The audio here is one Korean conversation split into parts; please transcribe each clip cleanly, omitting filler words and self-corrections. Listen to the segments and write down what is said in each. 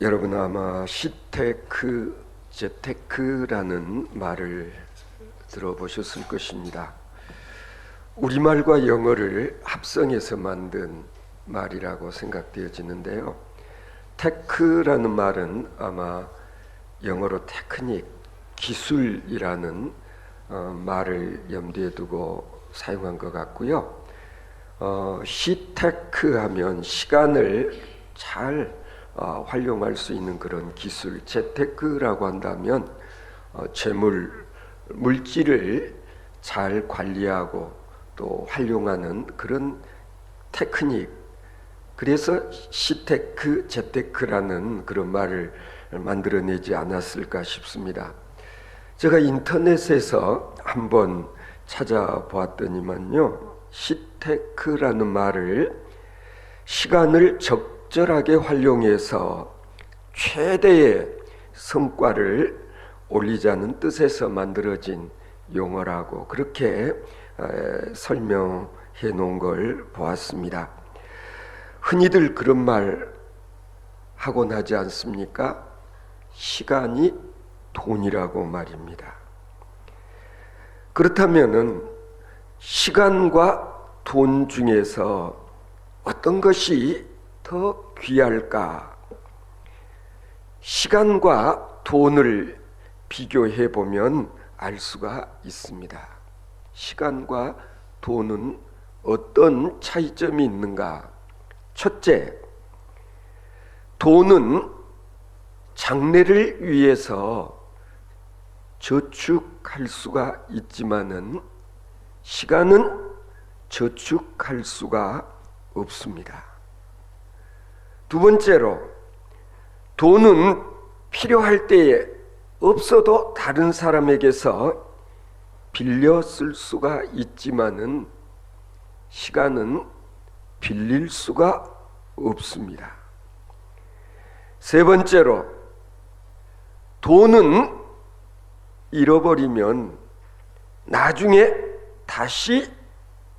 여러분 아마 시테크, 재테크라는 말을 들어보셨을 것입니다. 우리말과 영어를 합성해서 만든 말이라고 생각되어지는데요. 테크라는 말은 아마 영어로 테크닉, 기술이라는 말을 염두에 두고 사용한 것 같고요. 시테크 하면 시간을 잘 활용할 수 있는 그런 기술, 재테크라고 한다면 재물, 물질을 잘 관리하고 또 활용하는 그런 테크닉, 그래서 시테크, 재테크라는 그런 말을 만들어내지 않았을까 싶습니다. 제가 인터넷에서 한번 찾아보았더니만요, 시테크라는 말을 시간을 적절하게 활용해서 최대의 성과를 올리자는 뜻에서 만들어진 용어라고 그렇게 설명해 놓은 걸 보았습니다. 흔히들 그런 말 하곤 하지 않습니까? 시간이 돈이라고 말입니다. 그렇다면은 시간과 돈 중에서 어떤 것이 더 귀할까? 시간과 돈을 비교해 보면 알 수가 있습니다. 시간과 돈은 어떤 차이점이 있는가? 첫째, 돈은 장래를 위해서 저축할 수가 있지만은 시간은 저축할 수가 없습니다. 두 번째로, 돈은 필요할 때에 없어도 다른 사람에게서 빌려 쓸 수가 있지만은 시간은 빌릴 수가 없습니다. 세 번째로, 돈은 잃어버리면 나중에 다시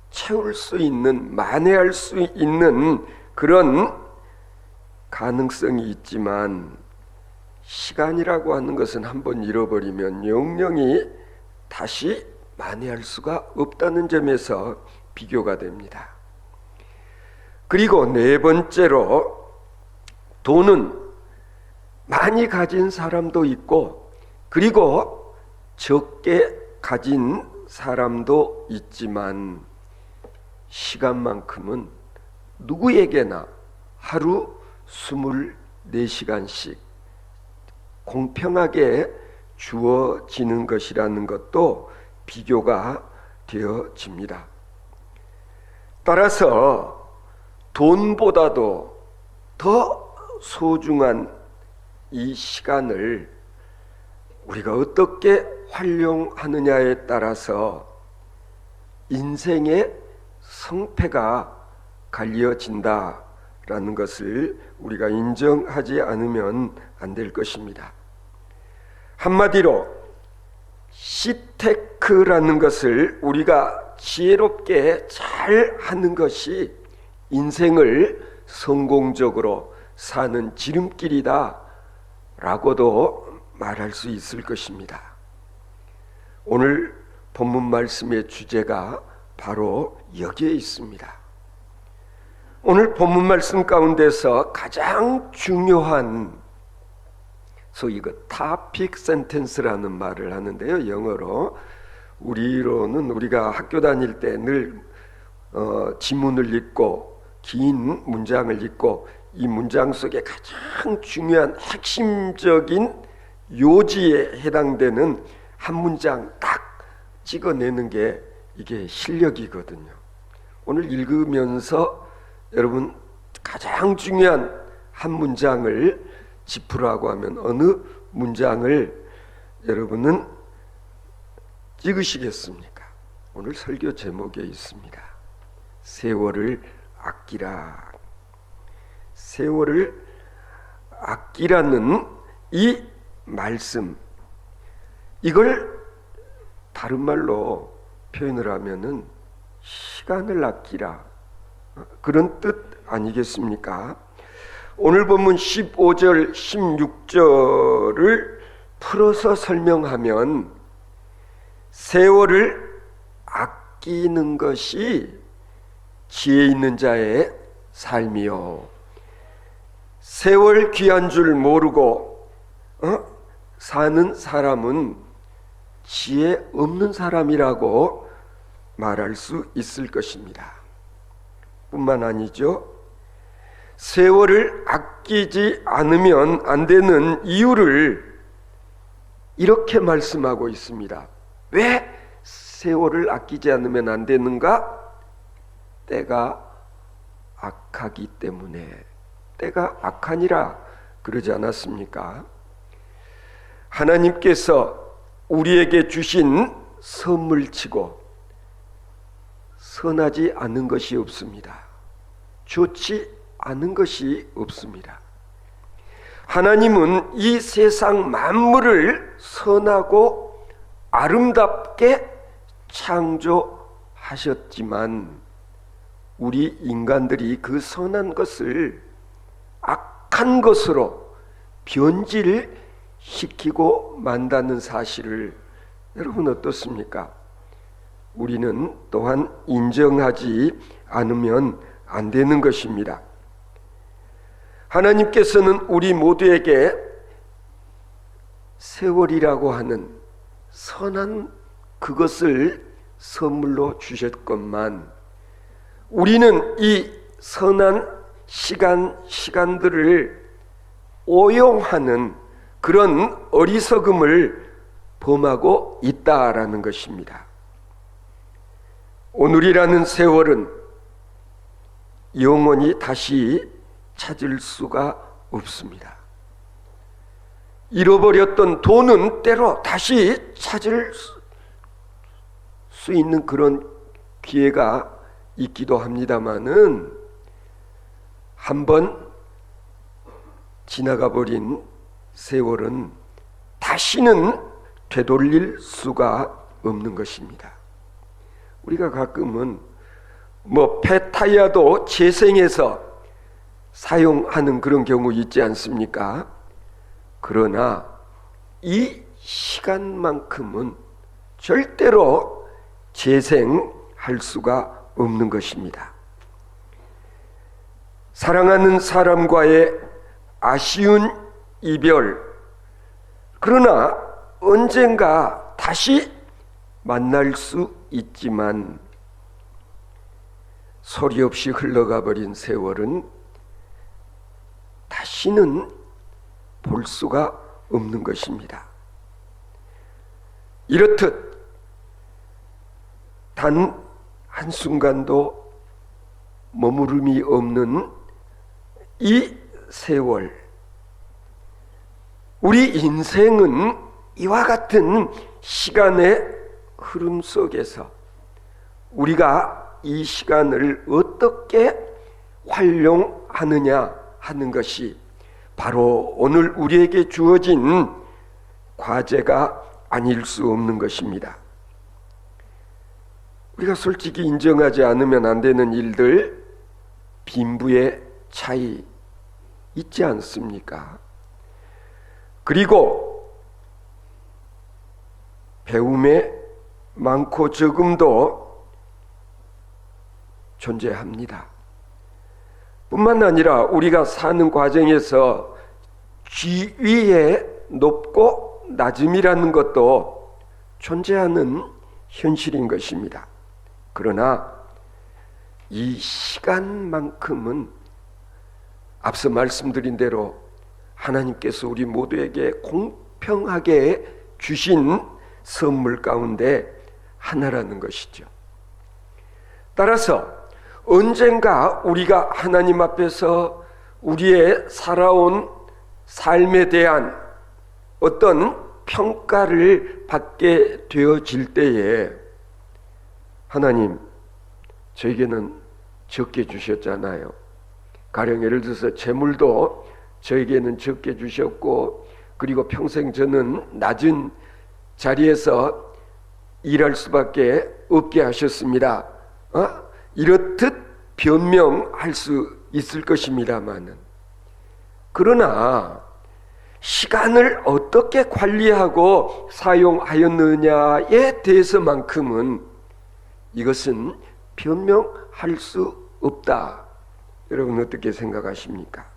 채울 수 있는, 만회할 수 있는 그런 가능성이 있지만 시간이라고 하는 것은 한번 잃어버리면 영영이 다시 만회할 수가 없다는 점에서 비교가 됩니다. 그리고 네 번째로, 돈은 많이 가진 사람도 있고 그리고 적게 가진 사람도 있지만 시간만큼은 누구에게나 하루 24시간씩 공평하게 주어지는 것이라는 것도 비교가 되어집니다. 따라서 돈보다도 더 소중한 이 시간을 우리가 어떻게 활용하느냐에 따라서 인생의 성패가 갈려진다라는 것을 우리가 인정하지 않으면 안 될 것입니다. 한마디로 시테크라는 것을 우리가 지혜롭게 잘 하는 것이 인생을 성공적으로 사는 지름길이다 라고도 말할 수 있을 것입니다. 오늘 본문 말씀의 주제가 바로 여기에 있습니다. 오늘 본문 말씀 가운데서 가장 중요한 소위 그 topic sentence라는 말을 하는데요, 영어로. 우리로는 우리가 학교 다닐 때 늘 지문을 읽고 긴 문장을 읽고 이 문장 속에 가장 중요한 핵심적인 요지에 해당되는 한 문장 딱 찍어내는 게 이게 실력이거든요. 오늘 읽으면서 여러분 가장 중요한 한 문장을 짚으라고 하면 어느 문장을 여러분은 찍으시겠습니까? 오늘 설교 제목에 있습니다. 세월을 아끼라. 세월을 아끼라는 이 말씀, 이걸 다른 말로 표현을 하면은 시간을 아끼라, 그런 뜻 아니겠습니까? 오늘 본문 15절, 16절을 풀어서 설명하면 세월을 아끼는 것이 지혜 있는 자의 삶이요, 세월 귀한 줄 모르고 사는 사람은 지혜 없는 사람이라고 말할 수 있을 것입니다. 뿐만 아니죠, 세월을 아끼지 않으면 안 되는 이유를 이렇게 말씀하고 있습니다. 왜 세월을 아끼지 않으면 안 되는가? 때가 악하기 때문에. 때가 악하니라 그러지 않았습니까? 하나님께서 우리에게 주신 선물치고 선하지 않은 것이 없습니다. 좋지 않은 것이 없습니다. 하나님은 이 세상 만물을 선하고 아름답게 창조하셨지만 우리 인간들이 그 선한 것을 악한 것으로 변질시키고 만다는 사실을 여러분 어떻습니까? 우리는 또한 인정하지 않으면 안 되는 것입니다. 하나님께서는 우리 모두에게 세월이라고 하는 선한 그것을 선물로 주셨건만 우리는 이 선한 시간들을 오용하는 그런 어리석음을 범하고 있다라는 것입니다. 오늘이라는 세월은 영원히 다시 찾을 수가 없습니다. 잃어버렸던 돈은 때로 다시 찾을 수 있는 그런 기회가 있기도 합니다마는 한번 지나가 버린 세월은 다시는 되돌릴 수가 없는 것입니다. 우리가 가끔은 폐타이어도 재생해서 사용하는 그런 경우 있지 않습니까? 그러나 이 시간만큼은 절대로 재생할 수가 없는 것입니다. 사랑하는 사람과의 아쉬운 이별, 그러나 언젠가 다시 만날 수 있지만 소리 없이 흘러가 버린 세월은 다시는 볼 수가 없는 것입니다. 이렇듯 단 한순간도 머무름이 없는 이 세월, 우리 인생은 이와 같은 시간의 흐름 속에서 우리가 이 시간을 어떻게 활용하느냐 하는 것이 바로 오늘 우리에게 주어진 과제가 아닐 수 없는 것입니다. 우리가 솔직히 인정하지 않으면 안 되는 일들, 빈부의 차이 있지 않습니까? 그리고 배움의 많고 적음도 존재합니다. 뿐만 아니라 우리가 사는 과정에서 지위의 높고 낮음이라는 것도 존재하는 현실인 것입니다. 그러나 이 시간만큼은 앞서 말씀드린 대로 하나님께서 우리 모두에게 공평하게 주신 선물 가운데 하나라는 것이죠. 따라서 언젠가 우리가 하나님 앞에서 우리의 살아온 삶에 대한 어떤 평가를 받게 되어질 때에 하나님, 저에게는 적게 주셨잖아요. 가령 예를 들어서 재물도 저에게는 적게 주셨고, 그리고 평생 저는 낮은 자리에서 일할 수밖에 없게 하셨습니다. 이렇듯 변명할 수 있을 것입니다마는 그러나 시간을 어떻게 관리하고 사용하였느냐에 대해서만큼은 이것은 변명할 수 없다. 여러분 어떻게 생각하십니까?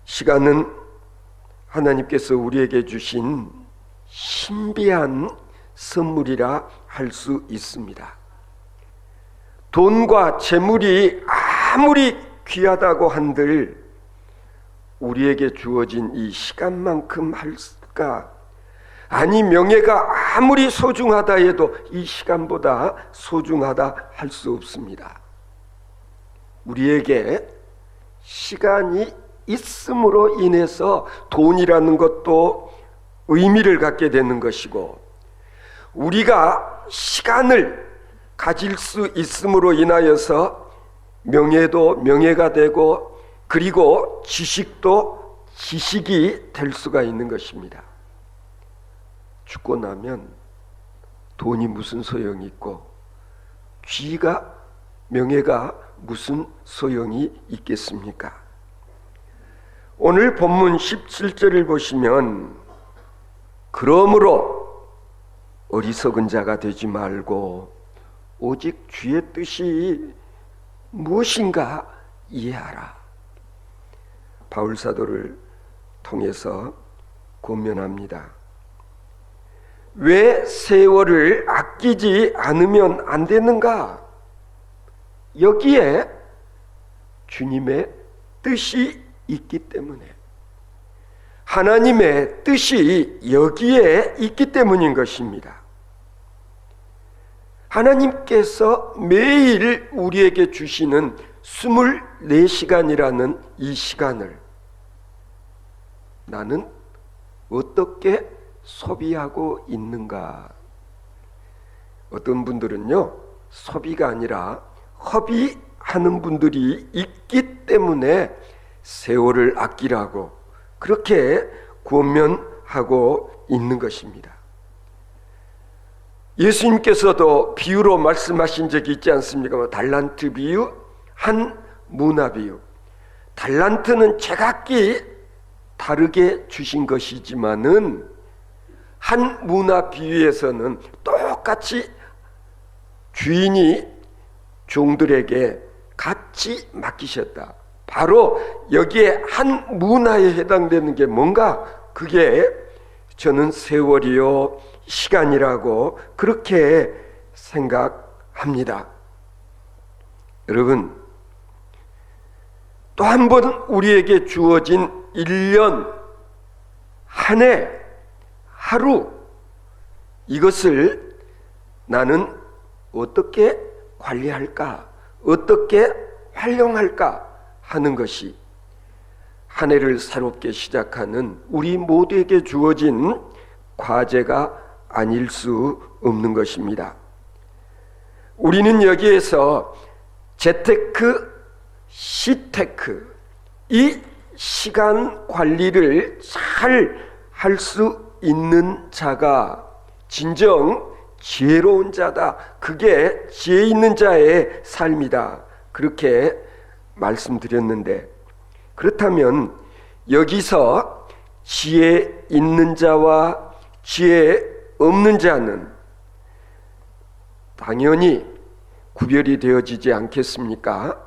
시간은 하나님께서 우리에게 주신 신비한 선물이라 할 수 있습니다. 돈과 재물이 아무리 귀하다고 한들 우리에게 주어진 이 시간만큼 할까? 아니 명예가 아무리 소중하다 해도 이 시간보다 소중하다 할 수 없습니다. 우리에게 시간이 있음으로 인해서 돈이라는 것도 의미를 갖게 되는 것이고, 우리가 시간을 가질 수 있음으로 인하여서 명예도 명예가 되고, 그리고 지식도 지식이 될 수가 있는 것입니다. 죽고 나면 돈이 무슨 소용이 있고 귀가 명예가 무슨 소용이 있겠습니까? 오늘 본문 17절을 보시면 그러므로 어리석은 자가 되지 말고 오직 주의 뜻이 무엇인가 이해하라. 바울 사도를 통해서 권면합니다. 왜 세월을 아끼지 않으면 안 되는가? 여기에 주님의 뜻이 있기 때문에, 하나님의 뜻이 여기에 있기 때문인 것입니다. 하나님께서 매일 우리에게 주시는 24시간이라는 이 시간을 나는 어떻게 소비하고 있는가? 어떤 분들은요, 소비가 아니라 허비하는 분들이 있기 때문에 세월을 아끼라고 그렇게 권면하고 있는 것입니다. 예수님께서도 비유로 말씀하신 적이 있지 않습니까? 달란트 비유, 한 문화 비유. 달란트는 제각기 다르게 주신 것이지만은 한 문화 비유에서는 똑같이 주인이 종들에게 같이 맡기셨다. 바로 여기에 한 문화에 해당되는 게 뭔가? 그게 저는 세월이요 시간이라고 그렇게 생각합니다. 여러분, 또 한 번 우리에게 주어진 1년, 한 해, 하루, 이것을 나는 어떻게 관리할까? 어떻게 활용할까? 하는 것이 한 해를 새롭게 시작하는 우리 모두에게 주어진 과제가 아닐 수 없는 것입니다. 우리는 여기에서 재테크, 시테크, 이 시간 관리를 잘 할 수 있는 자가 진정 지혜로운 자다. 그게 지혜 있는 자의 삶이다. 그렇게 말씀드렸는데, 그렇다면 여기서 지혜 있는 자와 지혜 없는 자는 당연히 구별이 되어지지 않겠습니까?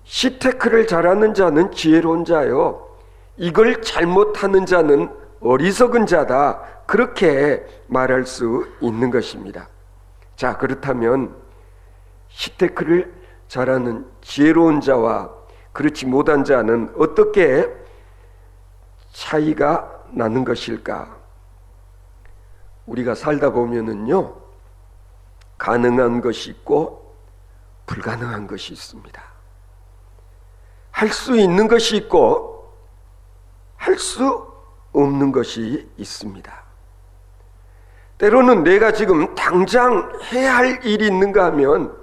시테크를 잘하는 자는 지혜로운 자요, 이걸 잘못하는 자는 어리석은 자다. 그렇게 말할 수 있는 것입니다. 자, 그렇다면 시테크를 잘하는 지혜로운 자와 그렇지 못한 자는 어떻게 차이가 나는 것일까? 우리가 살다 보면은요, 가능한 것이 있고 불가능한 것이 있습니다. 할 수 있는 것이 있고 할 수 없는 것이 있습니다. 때로는 내가 지금 당장 해야 할 일이 있는가 하면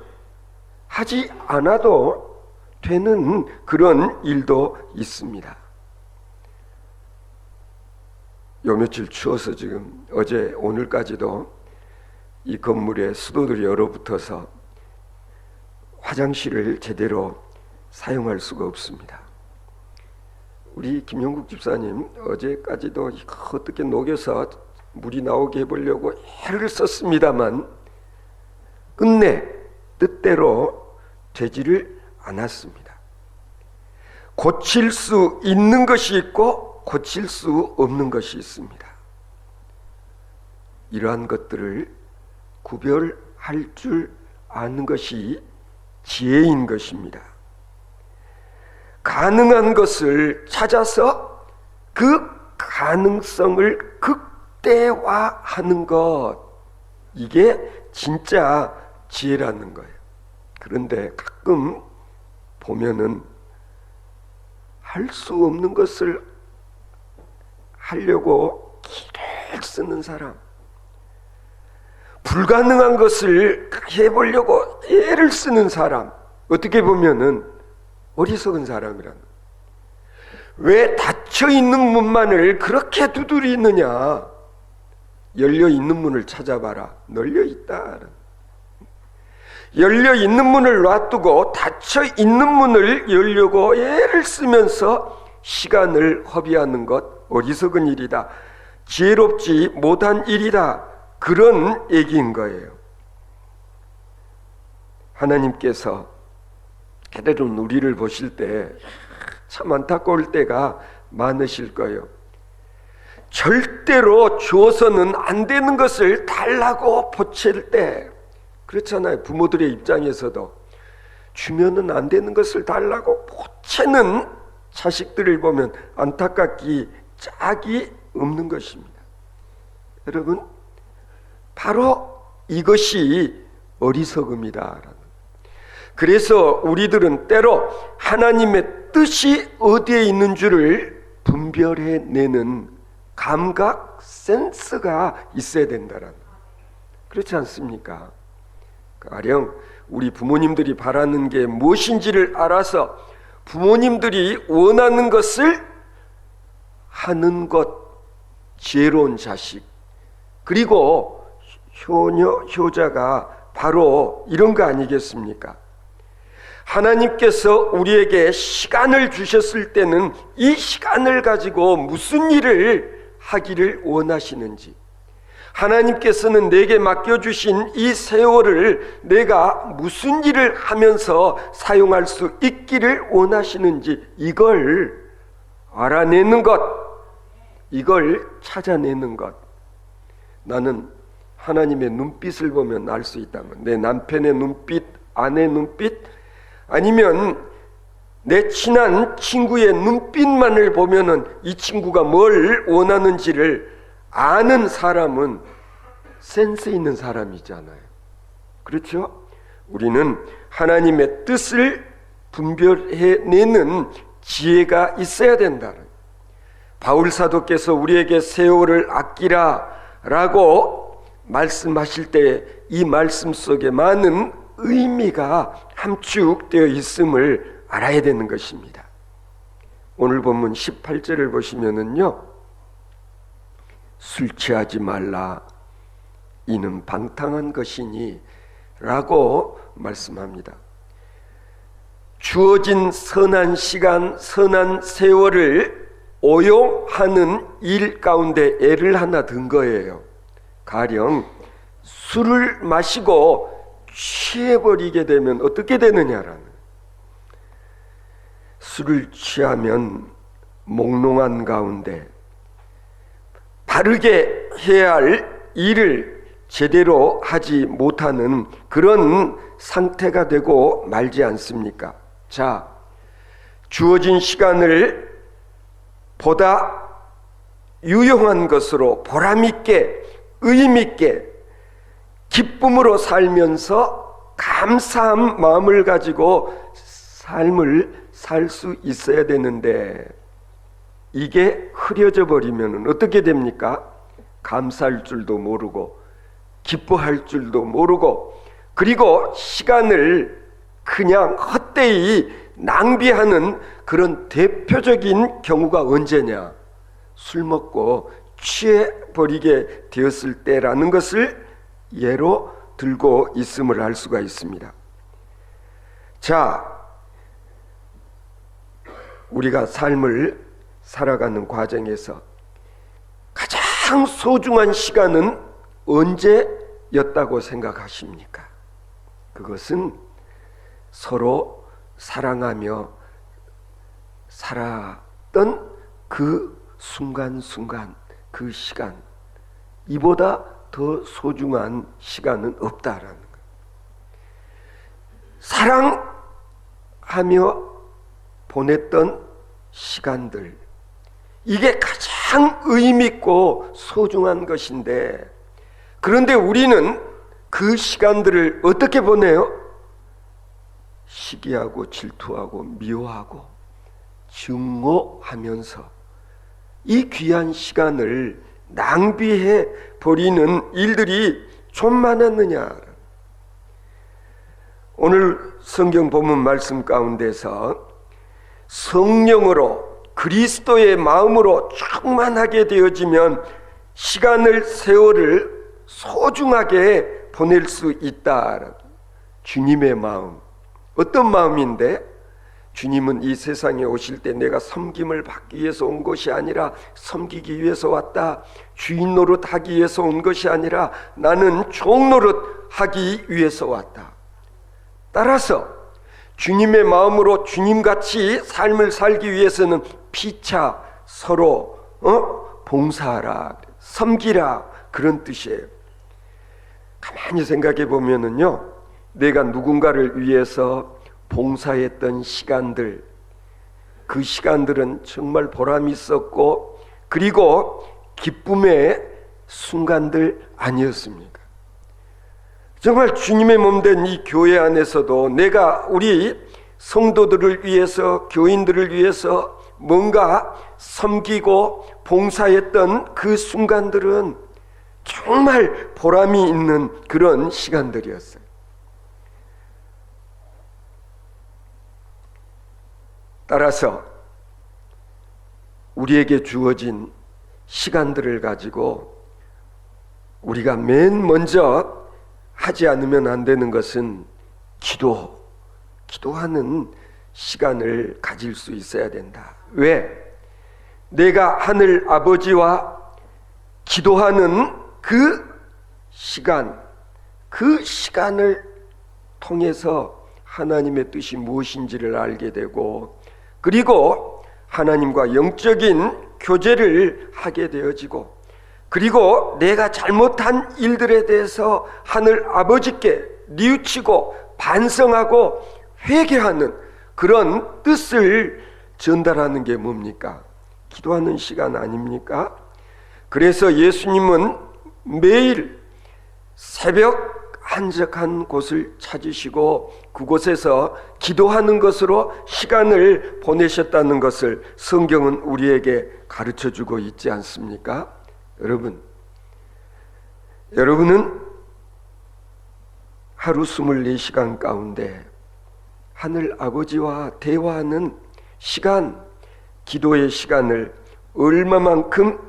하지 않아도 되는 그런 일도 있습니다. 요 며칠 추워서 지금 어제 오늘까지도 이 건물에 수도들이 얼어붙어서 화장실을 제대로 사용할 수가 없습니다. 우리 김영국 집사님 어제까지도 어떻게 녹여서 물이 나오게 해보려고 애를 썼습니다만 끝내 뜻대로 되지를 않았습니다. 고칠 수 있는 것이 있고 고칠 수 없는 것이 있습니다. 이러한 것들을 구별할 줄 아는 것이 지혜인 것입니다. 가능한 것을 찾아서 그 가능성을 극대화하는 것, 이게 진짜 지혜라는 거예요. 그런데 가끔 보면은 할 수 없는 것을 하려고 기를 쓰는 사람, 불가능한 것을 해보려고 애를 쓰는 사람, 어떻게 보면은 어리석은 사람이라는. 왜 닫혀있는 문만을 그렇게 두드리느냐? 열려있는 문을 찾아봐라. 널려있다. 열려있는 문을 놔두고 닫혀있는 문을 열려고 애를 쓰면서 시간을 허비하는 것, 어리석은 일이다. 지혜롭지 못한 일이다. 그런 얘기인 거예요. 하나님께서 때로는 우리를 보실 때 참 안타까울 때가 많으실 거예요. 절대로 줘서는 안 되는 것을 달라고 보챌 때, 그렇잖아요. 부모들의 입장에서도 주면은 안 되는 것을 달라고 보채는 자식들을 보면 안타깝기 짝이 없는 것입니다. 여러분, 바로 이것이 어리석음이다. 그래서 우리들은 때로 하나님의 뜻이 어디에 있는 줄을 분별해내는 감각, 센스가 있어야 된다라는, 그렇지 않습니까? 가령 우리 부모님들이 바라는 게 무엇인지를 알아서 부모님들이 원하는 것을 하는 것, 지혜로운 자식, 그리고 효녀, 효자가 바로 이런 거 아니겠습니까? 하나님께서 우리에게 시간을 주셨을 때는 이 시간을 가지고 무슨 일을 하기를 원하시는지, 하나님께서는 내게 맡겨주신 이 세월을 내가 무슨 일을 하면서 사용할 수 있기를 원하시는지, 이걸 알아내는 것, 이걸 찾아내는 것. 나는 하나님의 눈빛을 보면 알 수 있다면, 내 남편의 눈빛, 아내의 눈빛, 아니면 내 친한 친구의 눈빛만을 보면은 이 친구가 뭘 원하는지를 아는 사람은 센스 있는 사람이잖아요. 그렇죠? 우리는 하나님의 뜻을 분별해내는 지혜가 있어야 된다. 바울 사도께서 우리에게 세월을 아끼라 라고 말씀하실 때 이 말씀 속에 많은 의미가 함축되어 있음을 알아야 되는 것입니다. 오늘 본문 18절을 보시면은요, 술 취하지 말라, 이는 방탕한 것이니 라고 말씀합니다. 주어진 선한 시간, 선한 세월을 오용하는 일 가운데 애를 하나 든 거예요. 가령 술을 마시고 취해버리게 되면 어떻게 되느냐라는, 술을 취하면 몽롱한 가운데 바르게 해야 할 일을 제대로 하지 못하는 그런 상태가 되고 말지 않습니까? 자, 주어진 시간을 보다 유용한 것으로 보람있게, 의미있게, 기쁨으로 살면서 감사한 마음을 가지고 삶을 살 수 있어야 되는데, 이게 흐려져 버리면 어떻게 됩니까? 감사할 줄도 모르고 기뻐할 줄도 모르고, 그리고 시간을 그냥 헛되이 낭비하는 그런 대표적인 경우가 언제냐? 술 먹고 취해버리게 되었을 때라는 것을 예로 들고 있음을 알 수가 있습니다. 자, 우리가 삶을 살아가는 과정에서 가장 소중한 시간은 언제였다고 생각하십니까? 그것은 서로 사랑하며 살았던 그 순간순간, 그 시간, 이보다 더 소중한 시간은 없다라는 거예요. 사랑하며 보냈던 시간들, 이게 가장 의미있고 소중한 것인데, 그런데 우리는 그 시간들을 어떻게 보내요? 시기하고 질투하고 미워하고 증오하면서 이 귀한 시간을 낭비해 버리는 일들이 좀 많았느냐. 오늘 성경 본문 말씀 가운데서 성령으로 그리스도의 마음으로 충만하게 되어지면 시간을, 세월을 소중하게 보낼 수 있다. 주님의 마음, 어떤 마음인데? 주님은 이 세상에 오실 때 내가 섬김을 받기 위해서 온 것이 아니라 섬기기 위해서 왔다. 주인 노릇하기 위해서 온 것이 아니라 나는 종 노릇하기 위해서 왔다. 따라서 주님의 마음으로 주님같이 삶을 살기 위해서는 피차 서로 봉사하라, 섬기라, 그런 뜻이에요. 가만히 생각해 보면은요, 내가 누군가를 위해서 봉사했던 시간들, 그 시간들은 정말 보람 있었고, 그리고 기쁨의 순간들 아니었습니까? 정말 주님의 몸된 이 교회 안에서도 내가 우리 성도들을 위해서, 교인들을 위해서 뭔가 섬기고 봉사했던 그 순간들은 정말 보람이 있는 그런 시간들이었어요. 따라서 우리에게 주어진 시간들을 가지고 우리가 맨 먼저 하지 않으면 안 되는 것은 기도하는 시간을 가질 수 있어야 된다. 왜? 내가 하늘 아버지와 기도하는 그 시간을 통해서 하나님의 뜻이 무엇인지를 알게 되고, 그리고 하나님과 영적인 교제를 하게 되어지고, 그리고 내가 잘못한 일들에 대해서 하늘 아버지께 뉘우치고 반성하고 회개하는 그런 뜻을 전달하는 게 뭡니까? 기도하는 시간 아닙니까? 그래서 예수님은 매일 새벽 한적한 곳을 찾으시고 그곳에서 기도하는 것으로 시간을 보내셨다는 것을 성경은 우리에게 가르쳐주고 있지 않습니까? 여러분은 하루 24시간 가운데 하늘 아버지와 대화하는 시간, 기도의 시간을 얼마만큼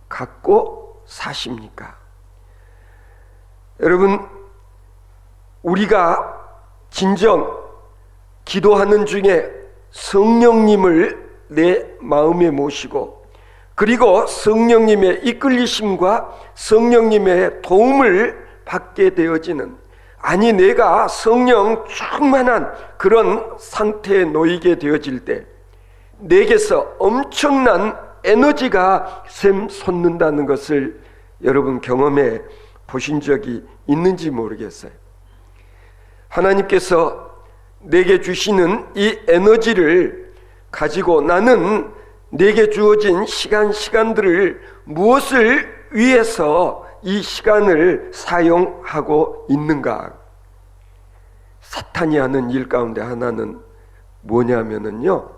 갖고 사십니까? 여러분, 우리가 진정 기도하는 중에 성령님을 내 마음에 모시고, 그리고 성령님의 이끌리심과 성령님의 도움을 받게 되어지는, 아니 내가 성령 충만한 그런 상태에 놓이게 되어질 때 내게서 엄청난 에너지가 샘솟는다는 것을 여러분 경험해 보신 적이 있는지 모르겠어요. 하나님께서 내게 주시는 이 에너지를 가지고 나는 내게 주어진 시간들을 무엇을 위해서 이 시간을 사용하고 있는가? 사탄이 하는 일 가운데 하나는 뭐냐면은요,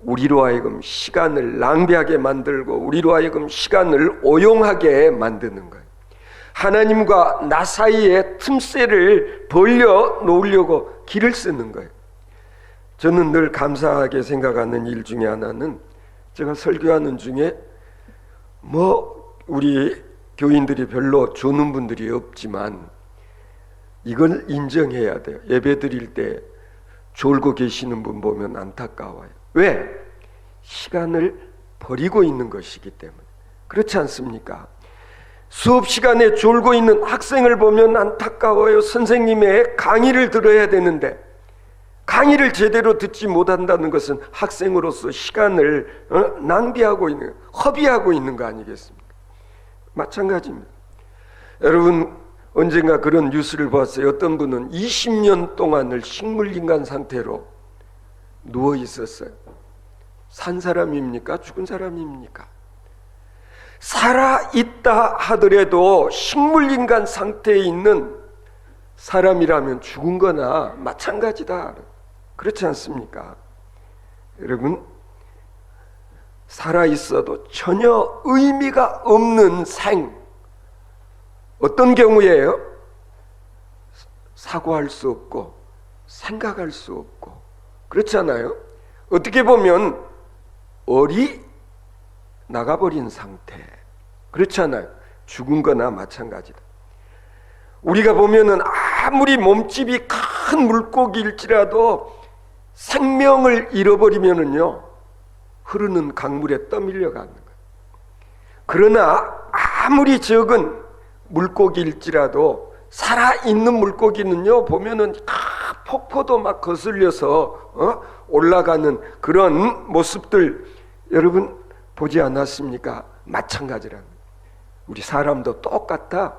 우리로 하여금 시간을 낭비하게 만들고 우리로 하여금 시간을 오용하게 만드는 거예요. 하나님과 나 사이에 틈새를 벌려 놓으려고 길을 쓰는 거예요. 저는 늘 감사하게 생각하는 일 중에 하나는, 제가 설교하는 중에 우리 교인들이 별로 주는 분들이 없지만 이걸 인정해야 돼요. 예배 드릴 때 졸고 계시는 분 보면 안타까워요. 왜? 시간을 버리고 있는 것이기 때문에. 그렇지 않습니까? 수업 시간에 졸고 있는 학생을 보면 안타까워요. 선생님의 강의를 들어야 되는데 강의를 제대로 듣지 못한다는 것은 학생으로서 시간을 낭비하고 있는, 허비하고 있는 거 아니겠습니까? 마찬가지입니다. 여러분 언젠가 그런 뉴스를 봤어요. 어떤 분은 20년 동안을 식물인간 상태로 누워 있었어요. 산 사람입니까? 죽은 사람입니까? 살아있다 하더라도 식물인간 상태에 있는 사람이라면 죽은 거나 마찬가지다. 그렇지 않습니까? 여러분, 살아있어도 전혀 의미가 없는 생, 어떤 경우에요? 사고할 수 없고 생각할 수 없고, 그렇잖아요. 어떻게 보면 얼이 나가버린 상태, 그렇잖아요. 죽은 거나 마찬가지다. 우리가 보면은 아무리 몸집이 큰 물고기일지라도 생명을 잃어버리면은요, 흐르는 강물에 떠밀려 가는 거예요. 그러나 아무리 적은 물고기일지라도 살아있는 물고기는요, 보면은 폭포도 막 거슬려서 올라가는 그런 모습들 여러분 보지 않았습니까? 마찬가지라는 거예요. 우리 사람도 똑같다.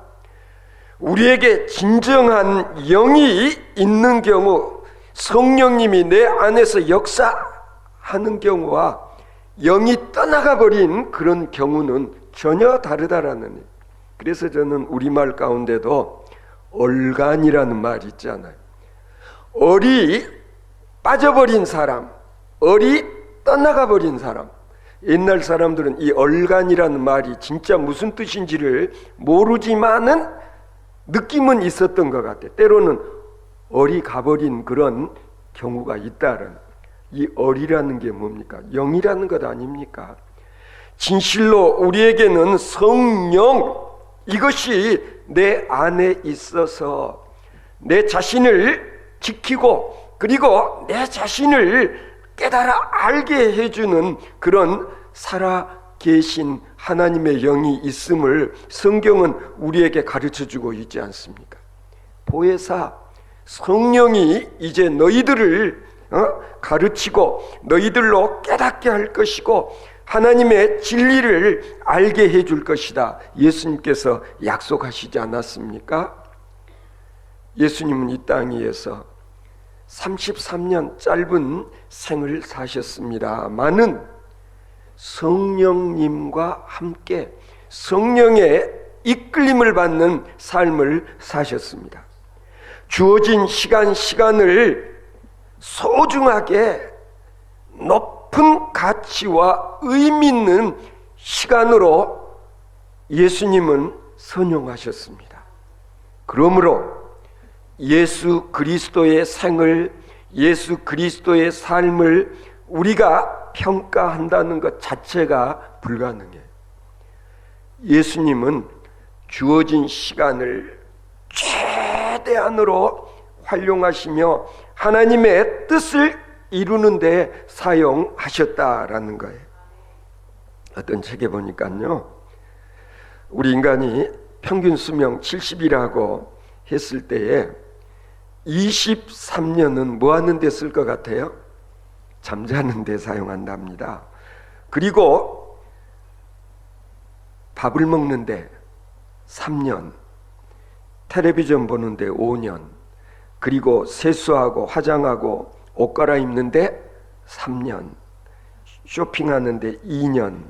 우리에게 진정한 영이 있는 경우, 성령님이 내 안에서 역사하는 경우와 영이 떠나가 버린 그런 경우는 전혀 다르다라는 거예요. 그래서 저는 우리말 가운데도 얼간이라는 말이 있잖아요. 얼이 빠져버린 사람, 얼이 떠나가 버린 사람. 옛날 사람들은 이 얼간이라는 말이 진짜 무슨 뜻인지를 모르지만은 느낌은 있었던 것 같아요. 때로는 얼이 가버린 그런 경우가 있다는. 이 얼이라는 게 뭡니까? 영이라는 것 아닙니까? 진실로 우리에게는 성령, 이것이 내 안에 있어서 내 자신을 지키고 그리고 내 자신을 깨달아 알게 해주는 그런 살아계신 하나님의 영이 있음을 성경은 우리에게 가르쳐주고 있지 않습니까? 보혜사 성령이 이제 너희들을 가르치고 너희들로 깨닫게 할 것이고 하나님의 진리를 알게 해줄 것이다. 예수님께서 약속하시지 않았습니까? 예수님은 이 땅 위에서 33년 짧은 생을 사셨습니다마는 성령님과 함께 성령의 이끌림을 받는 삶을 사셨습니다. 주어진 시간을 소중하게 높은 가치와 의미 있는 시간으로 예수님은 선용하셨습니다. 그러므로 예수 그리스도의 생을, 예수 그리스도의 삶을 우리가 평가한다는 것 자체가 불가능해요. 예수님은 주어진 시간을 최대한으로 활용하시며 하나님의 뜻을 이루는 데 사용하셨다라는 거예요. 어떤 책에 보니까요, 우리 인간이 평균 수명 70이라고 했을 때에 23년은 뭐 하는 데 쓸 것 같아요? 잠자는 데 사용한답니다. 그리고 밥을 먹는데 3년, 텔레비전 보는데 5년, 그리고 세수하고 화장하고 옷 갈아입는데 3년, 쇼핑하는데 2년,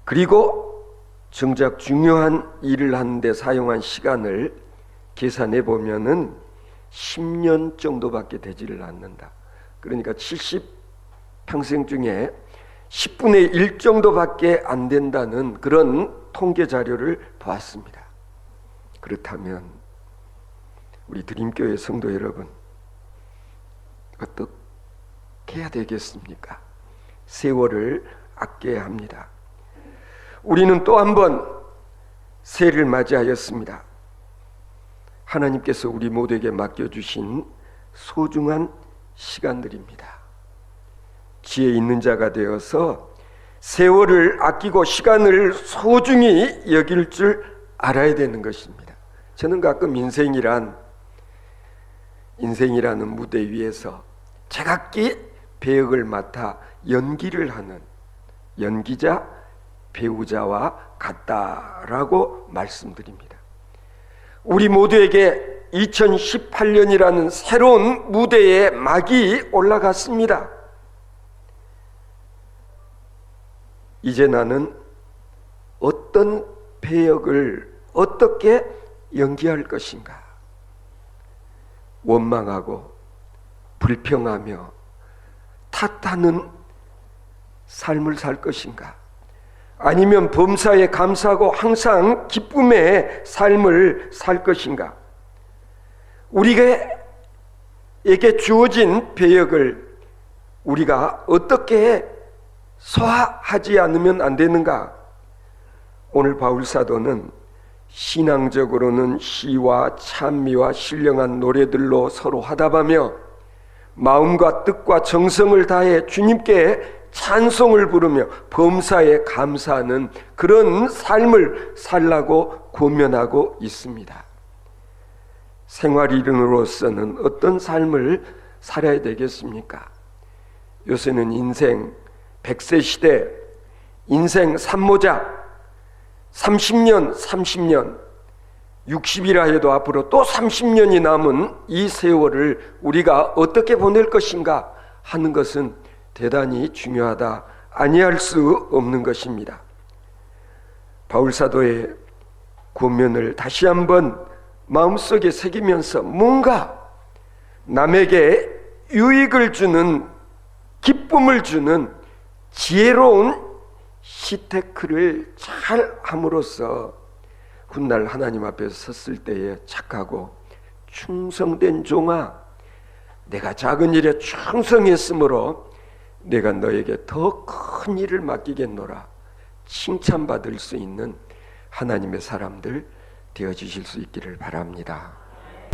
그리고 정작 중요한 일을 하는데 사용한 시간을 계산해 보면은 10년 정도밖에 되지를 않는다. 그러니까 70평생 중에 10분의 1 정도밖에 안 된다는 그런 통계 자료를 보았습니다. 그렇다면 우리 드림교회 성도 여러분, 어떻게 해야 되겠습니까? 세월을 아껴야 합니다. 우리는 또 한 번 새해를 맞이하였습니다. 하나님께서 우리 모두에게 맡겨주신 소중한 시간들입니다. 지혜 있는 자가 되어서 세월을 아끼고 시간을 소중히 여길 줄 알아야 되는 것입니다. 저는 가끔 인생이라는 무대 위에서 제각기 배역을 맡아 연기를 하는 연기자, 배우자와 같다라고 말씀드립니다. 우리 모두에게 2018년이라는 새로운 무대에 막이 올라갔습니다. 이제 나는 어떤 배역을 어떻게 연기할 것인가? 원망하고 불평하며 탓하는 삶을 살 것인가? 아니면 범사에 감사하고 항상 기쁨의 삶을 살 것인가? 우리에게 주어진 배역을 우리가 어떻게 소화하지 않으면 안 되는가? 오늘 바울 사도는 신앙적으로는 시와 찬미와 신령한 노래들로 서로 화답하며 마음과 뜻과 정성을 다해 주님께 찬송을 부르며 범사에 감사하는 그런 삶을 살라고 권면하고 있습니다. 생활인으로서는 어떤 삶을 살아야 되겠습니까? 요새는 인생 100세 시대, 인생 산모작, 30년, 60이라 해도 앞으로 또 30년이 남은 이 세월을 우리가 어떻게 보낼 것인가 하는 것은 대단히 중요하다, 아니할 수 없는 것입니다. 바울 사도의 권면을 다시 한번 마음속에 새기면서 뭔가 남에게 유익을 주는, 기쁨을 주는 지혜로운 시테크를 잘 함으로써 훗날 하나님 앞에서 섰을 때에 착하고 충성된 종아, 내가 작은 일에 충성했으므로 내가 너에게 더 큰 일을 맡기겠노라 칭찬받을 수 있는 하나님의 사람들 되어주실 수 있기를 바랍니다.